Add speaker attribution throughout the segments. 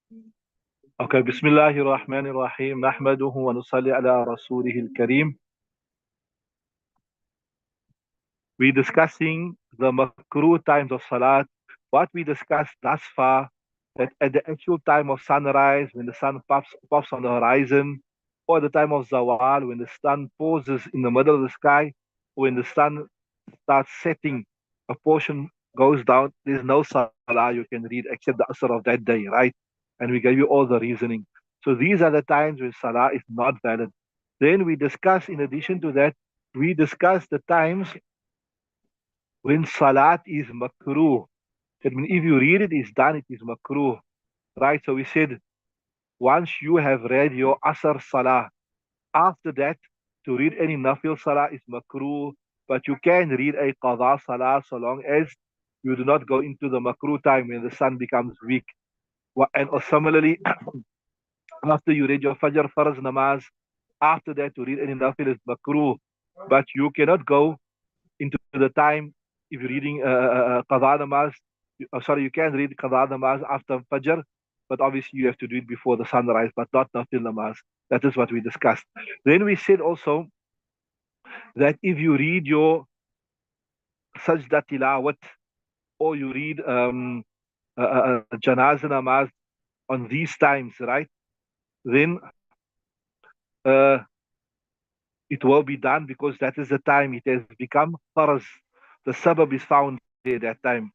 Speaker 1: Okay, Bismillahirrahmanirrahim. Nahmaduhu wa nusalli ala rasulihil kareem. We're discussing the makruh times of salat. What we discussed thus far, that at the actual time of sunrise, when the sun pops on the horizon, or the time of zawal, when the sun pauses in the middle of the sky, when the sun starts setting, a portion goes down, there's no salah you can read except the asr of that day, right? And we gave you all the reasoning. So these are the times when salah is not valid. Then we discuss, in addition to that, we discuss the times when salat is makruh. That means if you read it, it's done, it is makruh. Right? So we said, once you have read your asr salah, after that, to read any nafil salah is makruh, but you can read a qadha salah so long as you do not go into the makruh time when the sun becomes weak. And similarly, after you read your fajr farz namaz, after that to read any nafil is makruh, but you cannot go into the time if you're reading qadha namaz. Sorry, you can read qadha namaz after fajr, but obviously you have to do it before the sunrise, but not nafil namaz. That is what we discussed. Then we said also that if you read your sajda tilawat or you read janazah namaz on these times, right, then uh, it will be done because that is the time it has become faraz. The sabab is found there that time.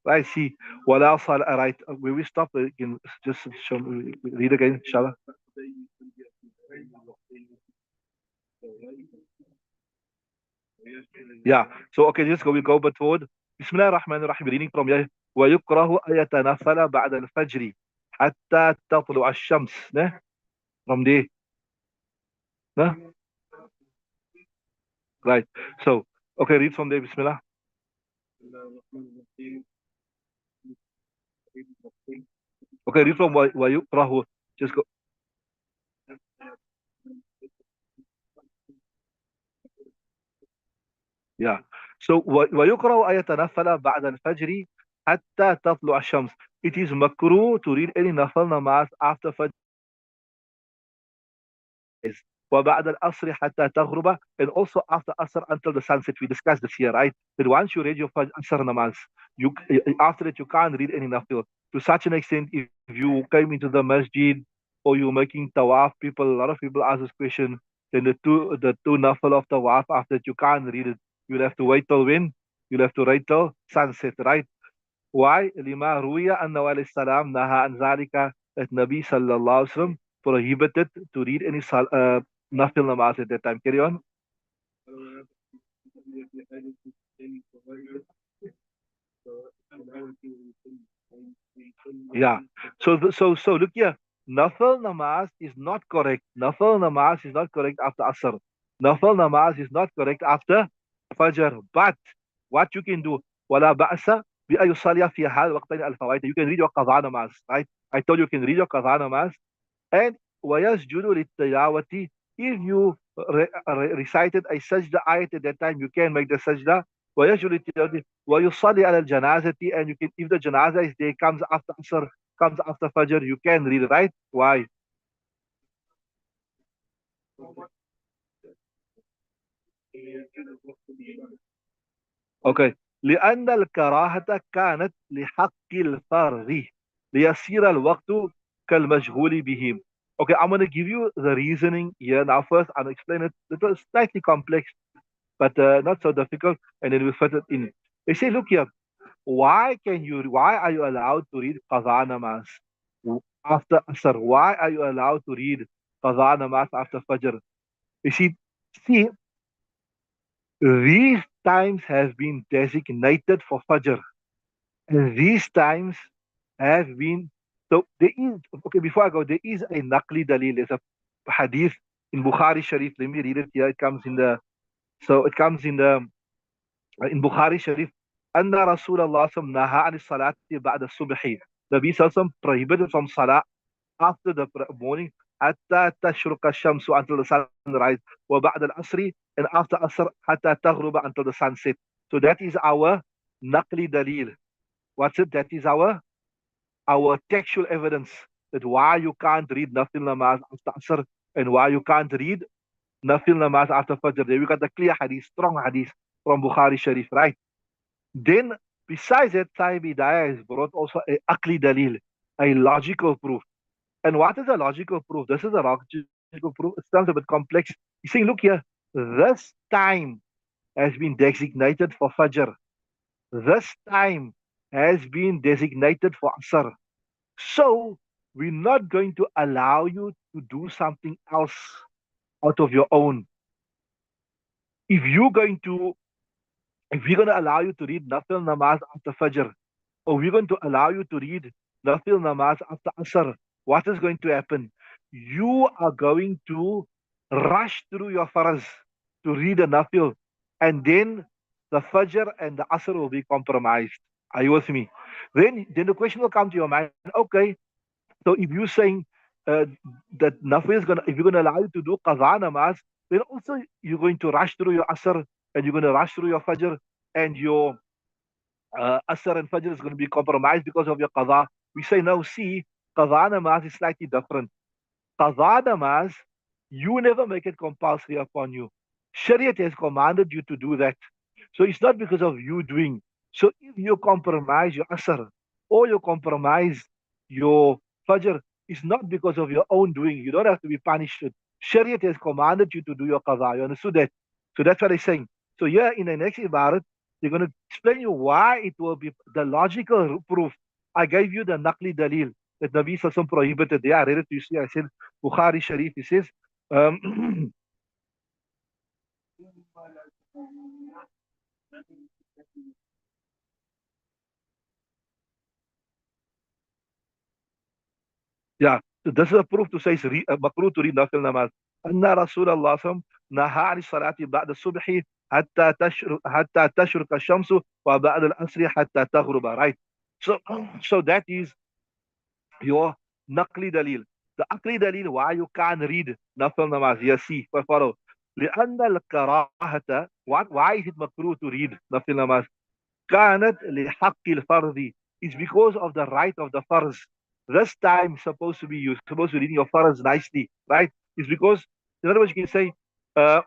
Speaker 1: Right, see, what else? Right, where we stop, again, just show me, read again, inshallah. Yeah, so okay, just go, we'll go but forward. Bismillah ar-Rahman ar-Rahim, reading from here. ويكره أن يتنفل بعد الفجر حتى تطلع الشمس. Ne? From there. Ne? Right. So, okay, read from there, Bismillah. Okay, read from ويكره. Just go. Yeah. So ويكره أن يتنفل بعد الفجر حتى تطلع الشمس. It is makruh to read any nafal namaz after Fajr. وبعد العصر حتى تغرب, and also after Asr until the sunset. We discussed this here, right? That once you read your Asr namaz, you after that you can't read any nafil. To such an extent, if you came into the masjid or you're making tawaf, a lot of people ask this question. Then the two nafil of tawaf, after that you can't read it. You'll have to wait till when? You'll have to wait till sunset, right? Why? لما روي أنه عليه السلام نهى عن ذلك, that Nabi sallallahu alaihi wasallam prohibited to read any nafil namaz at that time. Carry on. Yeah. So look here. Nafil namaz is not correct. Nafil namaz is not correct after Asr. Nafil namaz is not correct after Fajr. But what you can do, ولا بأس بأن يصلي في حال وقتين الفوائد. You can read your qadha namaz, right? I told you can read your qadha namaz. And ويسجد للتلاوة. If you recited a sajda ayat at that time, you can make the sajda. ويسجد للتلاوة ويصلي على الجنازة, and you can, if the janaza is there, comes after Asr, comes after Fajr, you can read it, right? Why? Okay. لأن الكراهة كانت لحق الفرض ليصير الوقت كالمشغول بهم. Okay, I'm going to give you the reasoning here. Now first, I'll explain it. It was slightly complex, but not so difficult, and then we'll fit it in. They say, look here, why are you allowed to read Qadha namaz after Asr? Why are you allowed to read Qadha namaz after Fajr? You see, these times have been designated for Fajr. And these times have been, so there is, okay, before I go, there is a Naqli Dalil, there's a hadith in Bukhari Sharif. Let me read it here. It comes in Bukhari Sharif. أن رسول الله صلى الله عليه وسلم نهى عن الصلاة بعد الصبح. Nabi sallallahu alaihi wasallam prohibited from salah after the morning حتى تشرق الشمس, until the sun rise. وبعد العصر, and after Asr حتى تغرب, until the sun set. So that is our naqli dalil. What's it? That is our textual evidence. that why you can't read nafil namaz after Asr and why you can't read nafil namaz after Fajr. There we got the clear hadith, strong hadith from Bukhari Sharif, right? Then, besides that, Sahib Hidayah has brought also a akli dalil, a logical proof. And what is a logical proof? This is a logical proof. It sounds a bit complex. He's saying, look here, this time has been designated for Fajr. This time has been designated for Asr. So, we're not going to allow you to do something else out of your own. If you're going to, if we're going to allow you to read Nafil Namaz after Fajr, or we're going to allow you to read Nafil Namaz after Asr, what is going to happen? You are going to rush through your faraz to read a Nafil, and then the Fajr and the Asr will be compromised. Are you with me? Then the question will come to your mind, okay, so if you're saying uh, that Nafil is going to, if you're going to allow you to do Qaza Namaz, then also you're going to rush through your Asr, and you're going to rush through your Fajr, and your Asr and Fajr is going to be compromised because of your Qadha. We say, no, see, Qadha namaz is slightly different. Qadha namaz, you never make it compulsory upon you. Shariat has commanded you to do that. So it's not because of you doing. So if you compromise your Asr or you compromise your Fajr, it's not because of your own doing. You don't have to be punished. Shariat has commanded you to do your Qadha. You understood that? So that's what they're saying. So here in the next Ibarat, they're going to explain you why it will be the logical proof. I gave you the Naqli Dalil that Nabi Sallallahu prohibited. There, I read it to you. See, I said Bukhari Sharif. He says, um, yeah. So this is a proof to say it's makruh to read Nafil Namaz. Anna Rasulullah sallam naha ani salati ba'da subhi hatta tashruq ash-shamsu wa ba'da al-asri hatta taghruba. Right. So, so that is your naqli dalil. The akli dalil why you can't read nafil namaz. Yes, see, follow. لأن الكراهة why is it makruh to read nafil namaz? كانت لحق الفرض. It's because of the right of the farz. This time supposed to be you supposed to read your farz nicely, right? It's because in other words you can say uh,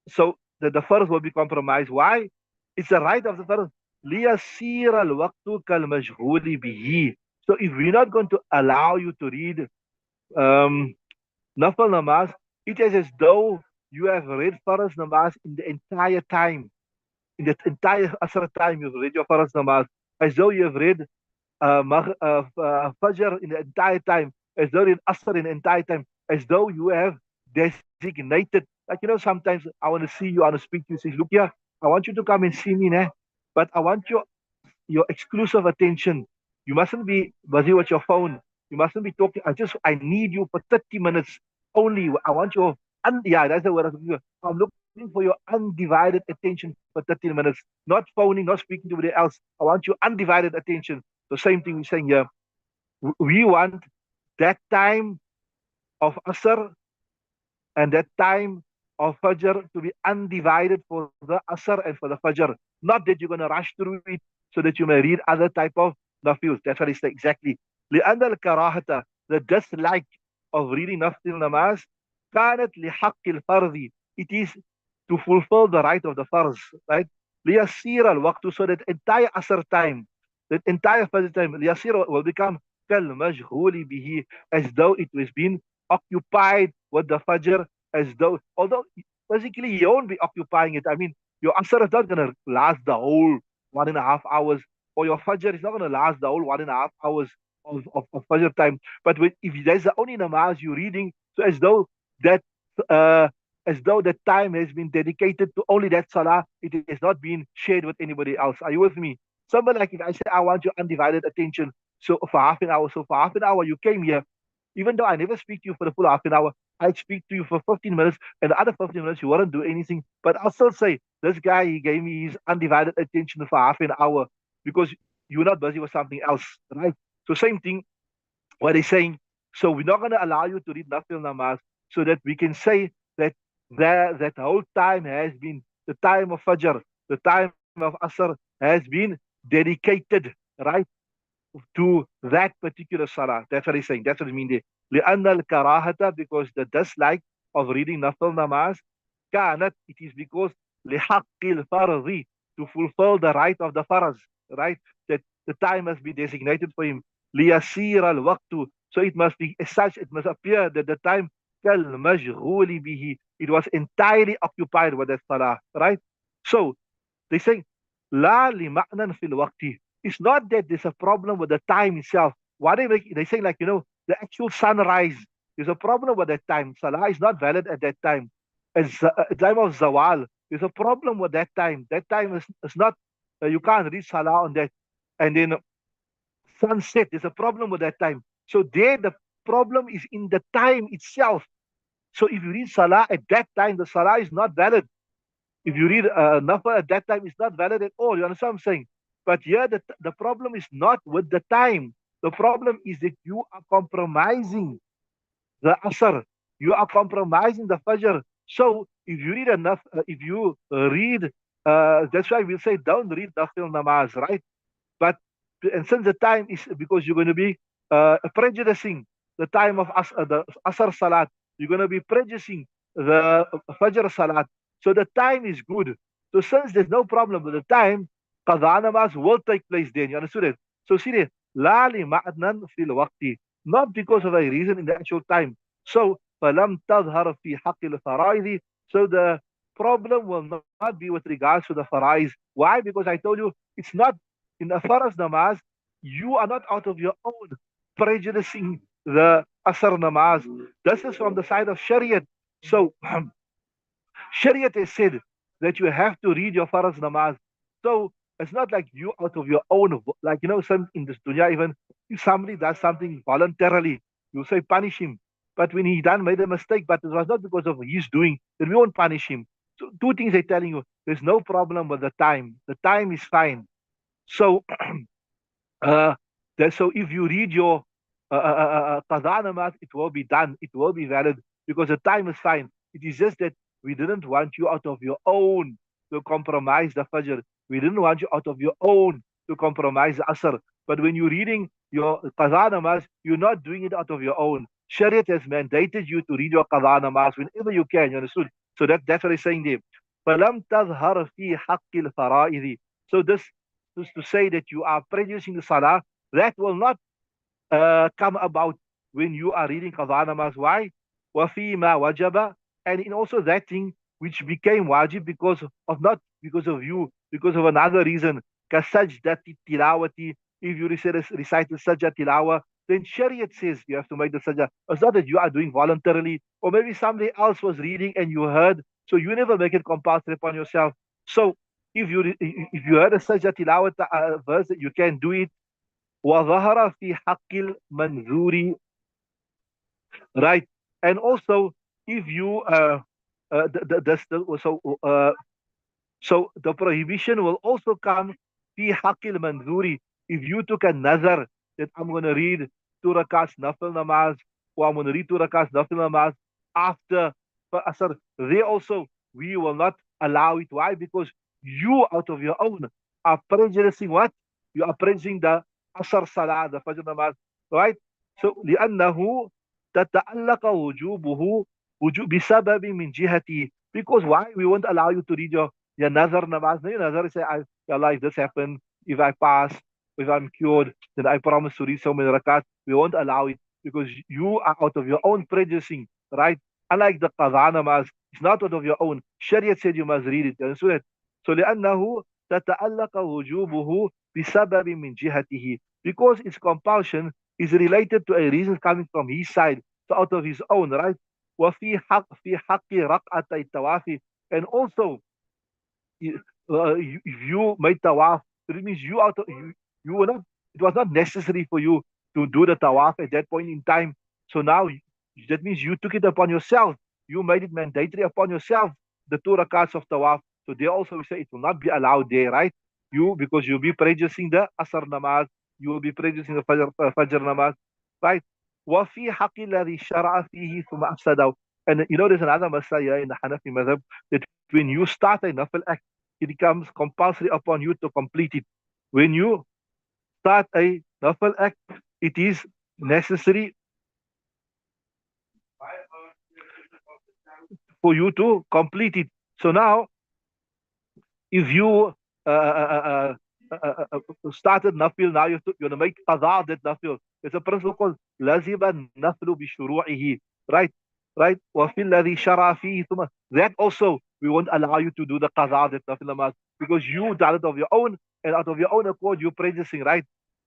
Speaker 1: so that the farz will be compromised. Why? It's the right of the farz. ليصير الوقت كالمشغول به. So if we're not going to allow you to read um, Nafal Namaz, it is as though you have read Faraz Namaz in the entire time. In the entire Asr time, you've read your Faraz Namaz. As though you have read Fajr in the entire time. As though in Asr in the entire time. As though you have designated. Like, you know, sometimes I want to see you, I want to speak to you. Say, look here, I want you to come and see me now. But I want your exclusive attention. You mustn't be busy with your phone. You mustn't be talking. I need you for 30 minutes only. I want your, yeah, that's the word. I'm looking for your undivided attention for 30 minutes. Not phoning, not speaking to anybody else. I want your undivided attention. The same thing we're saying here. We want that time of Asr and that time of Fajr to be undivided for the Asr and for the Fajr. Not that you're going to rush through it so that you may read other type of nafils. That's what it's exactly. لأن الكراهة, the dislike of reading nafil namaz, كانت لحق الفرض. It is to fulfill the right of the farz, right? ليصير الوقت, so that entire Asr time, that entire Fajr time, ليصير will become كالمشغول به, as though it was being occupied with the Fajr, as though, although basically you won't be occupying it. I mean, your Asr is not going to last the whole 1.5 hours, or your Fajr is not going to last the whole 1.5 hours of Fajr time. But if there's the only namaz you're reading, so that uh, as though that time has been dedicated to only that salah, it has not been shared with anybody else. Are you with me? Somebody like if I say I want your undivided attention, so for half an hour, you came here, even though I never speak to you for the full half an hour, I speak to you for 15 minutes, and the other 15 minutes you wouldn't do anything. But I'll still say, this guy, he gave me his undivided attention for half an hour because you're not busy with something else, right? So same thing, what they're saying. So we're not going to allow you to read Nafil Namaz so that we can say that that whole time has been the time of Fajr, the time of Asr has been dedicated, right? to that particular salah. That's what he's saying. That's what I mean there. لأن الكراهة, because the dislike of reading nafil namaz, كانت, it is because لحق الفرض, to fulfill the right of the faraz, right? That the time must be designated for him. ليسير الوقت, so it must be as such, it must appear that the time كالمشغول به, it was entirely occupied with that salah, right? So they say لا لمعنى في الوقت. It's not that there's a problem with the time itself. Why they say, like, the actual sunrise. There's a problem with that time. Salah is not valid at that time. As time of zawal, there's a problem with that time. That time is not. You can't read salah on that. And then sunset. There's a problem with that time. So there, the problem is in the time itself. So if you read salah at that time, the salah is not valid. If you read nafil at that time, it's not valid at all. You understand what I'm saying? But here, the problem is not with the time. The problem is that you are compromising the asr. You are compromising the fajr. So if you read enough, if you read, that's why we'll say don't read nafil namaz, right? But and since the time is because you're going to be prejudicing the time of the asr salat, you're going to be prejudicing the fajr salat. So the time is good. So since there's no problem with the time, qadha namaz will take place then. You understood it? So see there, la li ma'adnan fil waqti, not because of a reason in the actual time. So falam tadhhar fi haqqil faraidi. So the problem will not be with regards to the farais. Why? Because I told you it's not in the faraz namaz. You are not out of your own prejudicing the asr namaz. This is from the side of Shariat. So Shariat has said that you have to read your faraz namaz. So it's not like you out of your own, like, some in this dunya, even if somebody does something voluntarily, you say punish him. But when he made a mistake, but it was not because of his doing, then we won't punish him. So two things they're telling you. There's no problem with the time. The time is fine. So uh, so if you read your qadha namaz, it will be done. It will be valid because the time is fine. It is just that we didn't want you out of your own to compromise the fajr. We didn't want you out of your own to compromise the asr. But when you're reading your qadha namaz, you're not doing it out of your own. Shariat has mandated you to read your qadha namaz whenever you can. You understood? So that's what he's saying there. فَلَمْ تَظْهَرْ فِي حَقِّ الْفَرَائِضِ. So this is to say that you are prejudicing the salah. That will not come about when you are reading qadha namaz. Why? وَفِي مَا وَجَبَ. And in also that thing which became wajib because of not because of you, because of another reason. كَسَجْدَةِ tilawati. If you recite the sajda tilawa, then Shariat says you have to make the sajda. It's not that you are doing voluntarily, or maybe somebody else was reading and you heard, so you never make it compulsory upon yourself. So if you heard a sajda tilawat verse, that you can do it. وَظَهَرَ فِي حَقِّ الْمَنْذُورِ. Right. And also, if you so the prohibition will also come fi haqqil manzuri. If you took a nazar that I'm going to read 2 rakats nafil namaz, or I'm going to read 2 rakats nafil namaz after asr, they also, we will not allow it. Why? Because you out of your own are prejudicing what? You are prejudicing the asr salah, the fajr namaz, right? So لأنه تتعلق وجوبه بسبب من جهته. Because why? We won't allow you to read your nazar namaz. No, your nazar say, Allah, if this happened, if I pass, if I'm cured, then I promise to read so many rakat. We won't allow it because you are out of your own prejudicing, right? Unlike the qadha namaz, it's not out of your own. Shariat said you must read it. You understand? So لأنه تتعلق وجوبه بسبب من جهته. Because its compulsion is related to a reason coming from his side, so out of his own, right? وفي حق في حق ركعتي الطواف. And also, if you made tawaf, it means you were not. It was not necessary for you to do the tawaf at that point in time. So now that means you took it upon yourself. You made it mandatory upon yourself, the 2 rakats of tawaf. So they also say it will not be allowed there, right? Because you'll be prejudicing the asr namaz, you will be prejudicing the fajr namaz, right? وفي حق الذي شرع فيه ثم أفسده. And there's another masala in the Hanafi madhab that when you start a nafil act, it becomes compulsory upon you to complete it. When you start a Nafil act, it is necessary for you to complete it. So now, if you started nafil, now you have to make qada that nafil. There's a principle called lazima naflu bi shuru'ihi, right? Right? وَفِي الَّذِي شَرَعَ فِيهِ ثُمَّ. That also, we won't allow you to do the qada that nafil namaz, because you done it of your own, and out of your own accord, you're practicing, right?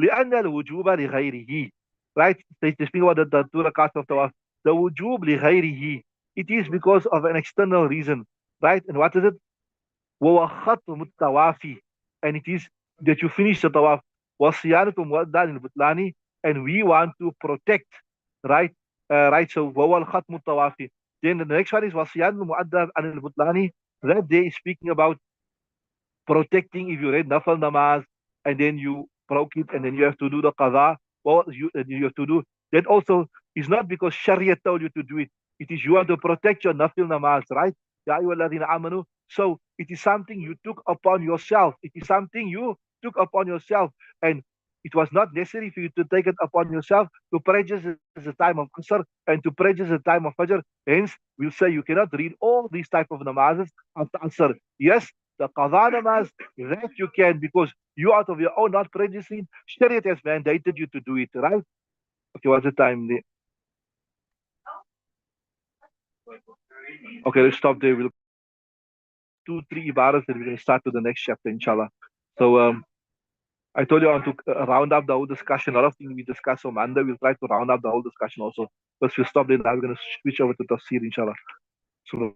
Speaker 1: لأن الوجوب لغيره, right? They speak about the two rakats of tawaf. The wujub لغيره, it is because of an external reason, right? And what is it? وهو ختم الطواف, and it is that you finish the tawaf. وصيانة مؤدى للبطلان, and we want to protect, right? Right, so وهو الختم الطواف. Then the next one is وصيانة مؤدى عن البطلان. That day is speaking about protecting. If you read nafal namaz and then you broke it and then you have to do the qadha, well, you have to do that also. Is not because Sharia told you to do it. It is you want to protect your nafil namaz, right? Ya ayyuhalladhina amanu. So it is something you took upon yourself. It is something you took upon yourself, and it was not necessary for you to take it upon yourself to prejudice the time of Qasr and to prejudice the time of Fajr. Hence, we'll say you cannot read all these type of namazes after Asr. Yes, the qadha namaz, that you can, because you out of your own not prejudicing, Shariat has mandated you to do it, right? Okay, what's the time there? Okay, let's stop there. We'll 2, 3 ibaras, and we're going to start to the next chapter, inshallah. So, I told you I want to round up the whole discussion. A lot of things we discussed on Monday, we'll try to round up the whole discussion also. But we'll stop there. Now we're going to switch over to tafsir, inshallah. So